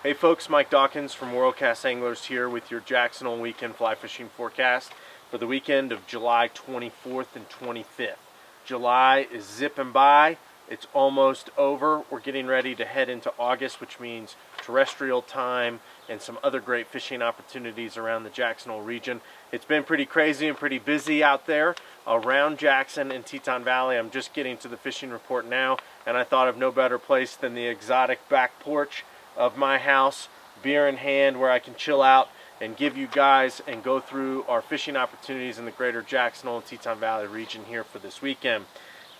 Hey folks, Mike Dawkins from Worldcast Anglers here with your Jackson Hole weekend fly fishing forecast for the weekend of July 24th and 25th. July is zipping by. It's almost over. We're getting ready to head into August, which means terrestrial time and some other great fishing opportunities around the Jackson Hole region. It's been pretty crazy and pretty busy out there around Jackson and Teton Valley. I'm just getting to the fishing report now, and I thought of no better place than the exotic back porch of my house, beer in hand, where I can chill out and give you guys and go through our fishing opportunities in the greater Jackson Hole and Teton Valley region here for this weekend.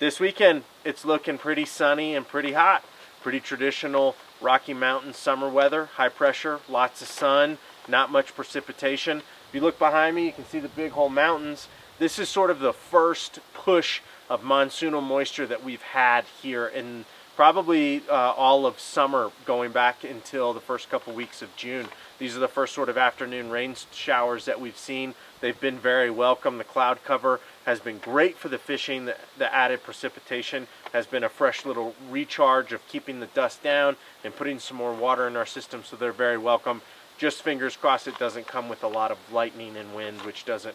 This weekend, it's looking pretty sunny and pretty hot. Pretty traditional Rocky Mountain summer weather, high pressure, lots of sun, not much precipitation. If you look behind me, you can see the Big Hole Mountains. This is sort of the first push of monsoonal moisture that we've had here in probably all of summer, going back until the first couple weeks of June. These are the first sort of afternoon rain showers that we've seen. They've been very welcome. The cloud cover has been great for the fishing. The added precipitation has been a fresh little recharge of keeping the dust down and putting some more water in our system, so they're very welcome. Just fingers crossed it doesn't come with a lot of lightning and wind, which doesn't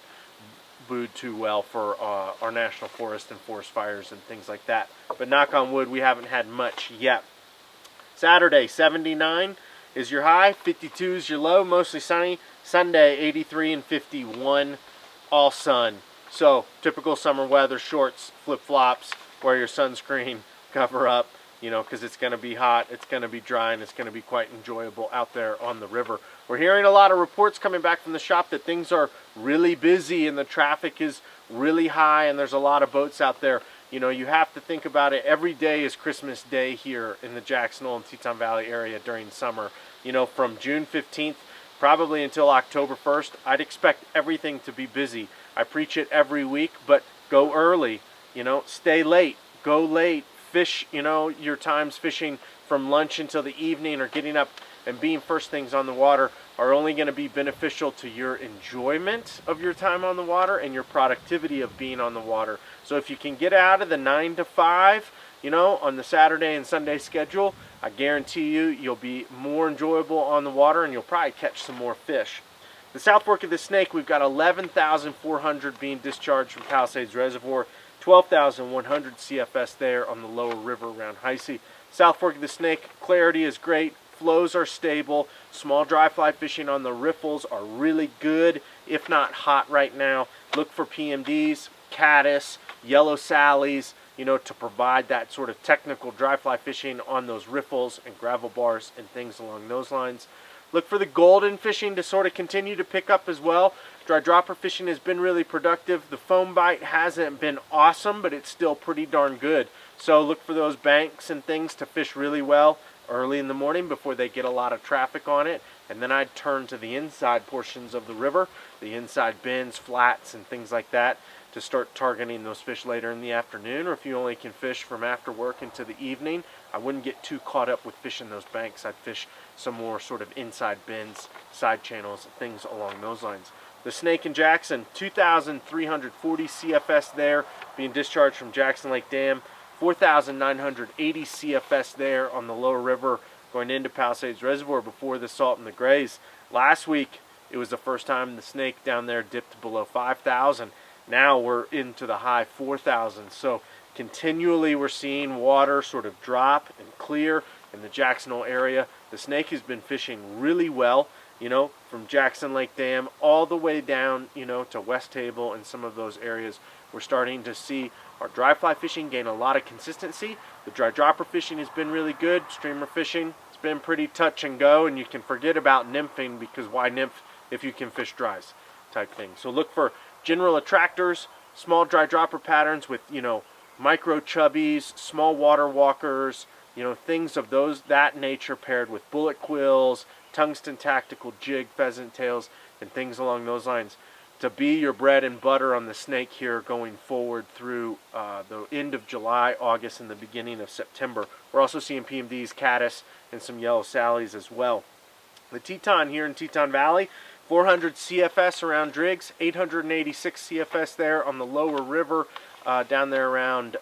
bode too well for our national forest and forest fires and things like that. But knock on wood, we haven't had much yet. Saturday, 79 is your high, 52 is your low, mostly sunny. Sunday, 83 and 51, all sun. So typical summer weather, shorts, flip-flops, wear your sunscreen, cover up, you know, because it's going to be hot, it's going to be dry, and it's going to be quite enjoyable out there on the river. We're hearing a lot of reports coming back from the shop that things are really busy and the traffic is really high and there's a lot of boats out there. You know, you have to think about it. Every day is Christmas Day here in the Jackson Hole and Teton Valley area during summer. You know, from June 15th probably until October 1st, I'd expect everything to be busy. I preach it every week, but go early, you know, stay late, go late, fish, you know, your times fishing from lunch until the evening or getting up and being first things on the water are only going to be beneficial to your enjoyment of your time on the water and your productivity of being on the water. So if you can get out of the 9 to 5, you know, on the Saturday and Sunday schedule, I guarantee you, you'll be more enjoyable on the water and you'll probably catch some more fish. The South Fork of the Snake, we've got 11,400 being discharged from Palisades Reservoir, 12,100 CFS there on the lower river around Heise. South Fork of the Snake, clarity is great, flows are stable, small dry fly fishing on the riffles are really good, if not hot right now. Look for PMDs, caddis, yellow sallies, you know, to provide that sort of technical dry fly fishing on those riffles and gravel bars and things along those lines. Look for the golden fishing to sort of continue to pick up as well. Dry dropper fishing has been really productive. The foam bite hasn't been awesome, but it's still pretty darn good. So look for those banks and things to fish really well early in the morning before they get a lot of traffic on it. And then I'd turn to the inside portions of the river, the inside bends, flats, and things like that, to start targeting those fish later in the afternoon. Or if you only can fish from after work into the evening, I wouldn't get too caught up with fishing those banks. I'd fish some more sort of inside bends, side channels, things along those lines. The Snake in Jackson, 2,340 CFS there, being discharged from Jackson Lake Dam, 4,980 CFS there on the lower river going into Palisades Reservoir before the salt and the grays. Last week, it was the first time the Snake down there dipped below 5,000. Now we're into the high 4,000. So continually we're seeing water sort of drop and clear in the Jackson Hole area. The Snake has been fishing really well, you know, from Jackson Lake Dam all the way down, you know, to West Table and some of those areas. We're starting to see our dry fly fishing gain a lot of consistency. The dry dropper fishing has been really good. Streamer fishing, it's been pretty touch and go, and you can forget about nymphing, because why nymph if you can fish dries type thing. So look for general attractors, small dry dropper patterns with, you know, micro chubbies, small water walkers, you know, things of that nature paired with bullet quills, tungsten tactical jig, pheasant tails, and things along those lines to be your bread and butter on the Snake here going forward through the end of July, August, and the beginning of September. We're also seeing PMDs, caddis, and some yellow sallies as well. The Teton here in Teton Valley, 400 CFS around Driggs, 886 CFS there on the lower river. down there around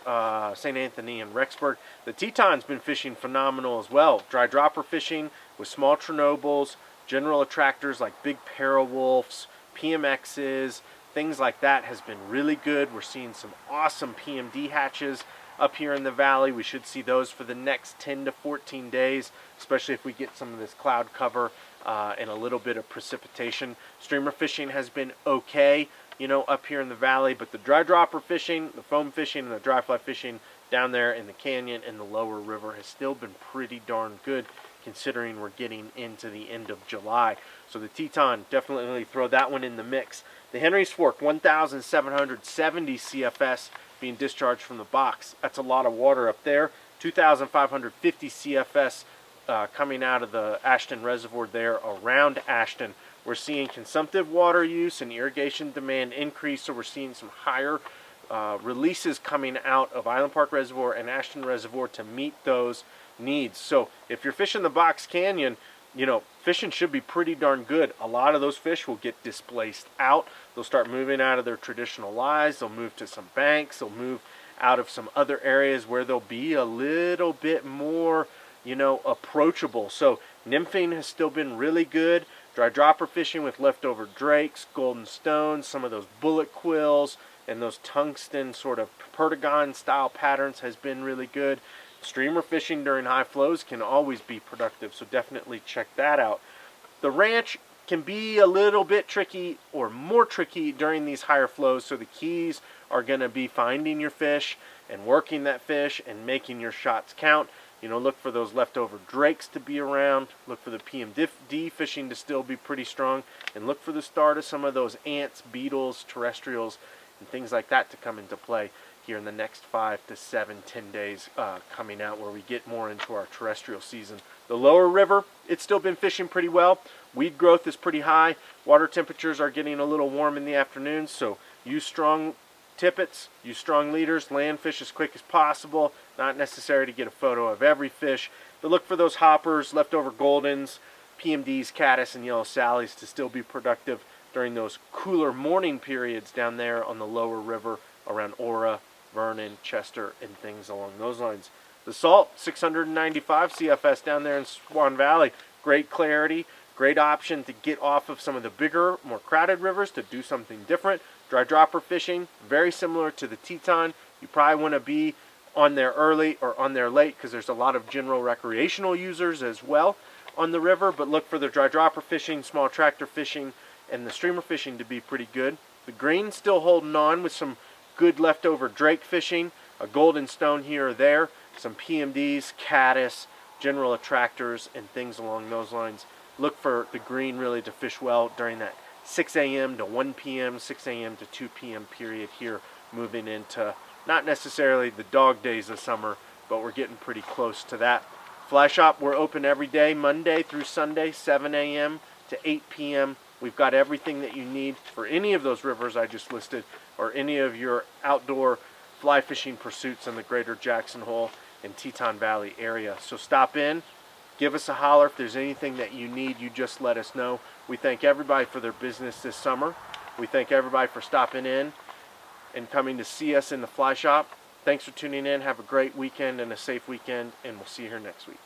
St. Anthony and Rexburg. The Teton's been fishing phenomenal as well. Dry dropper fishing with small Chernobyls, general attractors like big parawolves, PMXs, things like that has been really good. We're seeing some awesome PMD hatches up here in the valley. We should see those for the next 10 to 14 days, especially if we get some of this cloud cover and a little bit of precipitation. Streamer fishing has been okay, you know, up here in the valley, but the dry dropper fishing, the foam fishing, and the dry fly fishing down there in the canyon and the lower river has still been pretty darn good, considering we're getting into the end of July. So the Teton, definitely throw that one in the mix. The Henry's Fork, 1,770 CFS being discharged from the box. That's a lot of water up there. 2,550 CFS coming out of the Ashton Reservoir there around Ashton. We're seeing consumptive water use and irrigation demand increase, so we're seeing some higher releases coming out of Island Park Reservoir and Ashton Reservoir to meet those needs. So if you're fishing the box canyon, you know, fishing should be pretty darn good. A lot of those fish will get displaced out. They'll start moving out of their traditional lies. They'll move to some banks. They'll move out of some other areas where they'll be a little bit more, you know, approachable. So nymphing has still been really good. Dry dropper fishing with leftover drakes, golden stones, some of those bullet quills, and those tungsten sort of pertagon style patterns has been really good. Streamer fishing during high flows can always be productive, so definitely check that out. The ranch can be a little bit tricky or more tricky during these higher flows, so the keys are going to be finding your fish and working that fish and making your shots count. You know, look for those leftover drakes to be around, look for the PMD fishing to still be pretty strong, and look for the start of some of those ants, beetles, terrestrials, and things like that to come into play here in the next 5 to 7, 10 days coming out, where we get more into our terrestrial season. The lower river, it's still been fishing pretty well. Weed growth is pretty high. Water temperatures are getting a little warm in the afternoons, so use strong tippets, use strong leaders, land fish as quick as possible. Not necessary to get a photo of every fish, but look for those hoppers, leftover goldens, PMDs, caddis, and yellow sallies to still be productive during those cooler morning periods down there on the lower river around Aura, Vernon, Chester, and things along those lines. The salt, 695 CFS down there in Swan Valley. Great clarity, great option to get off of some of the bigger, more crowded rivers to do something different. Dry dropper fishing, very similar to the Teton. You probably want to be on there early or on there late because there's a lot of general recreational users as well on the river, but look for the dry dropper fishing, small tractor fishing, and the streamer fishing to be pretty good. The green still holding on with some good leftover drake fishing, a golden stone here or there, some PMDs, caddis, general attractors, and things along those lines. Look for the green really to fish well during that 6 a.m. to 1 p.m., 6 a.m. to 2 p.m. period here, moving into not necessarily the dog days of summer, but we're getting pretty close to that. Fly Shop, we're open every day, Monday through Sunday, 7 a.m. to 8 p.m. We've got everything that you need for any of those rivers I just listed, or any of your outdoor fly fishing pursuits in the greater Jackson Hole and Teton Valley area. So stop in, give us a holler. If there's anything that you need, you just let us know. We thank everybody for their business this summer. We thank everybody for stopping in and coming to see us in the Fly Shop. Thanks for tuning in. Have a great weekend and a safe weekend, and we'll see you here next week.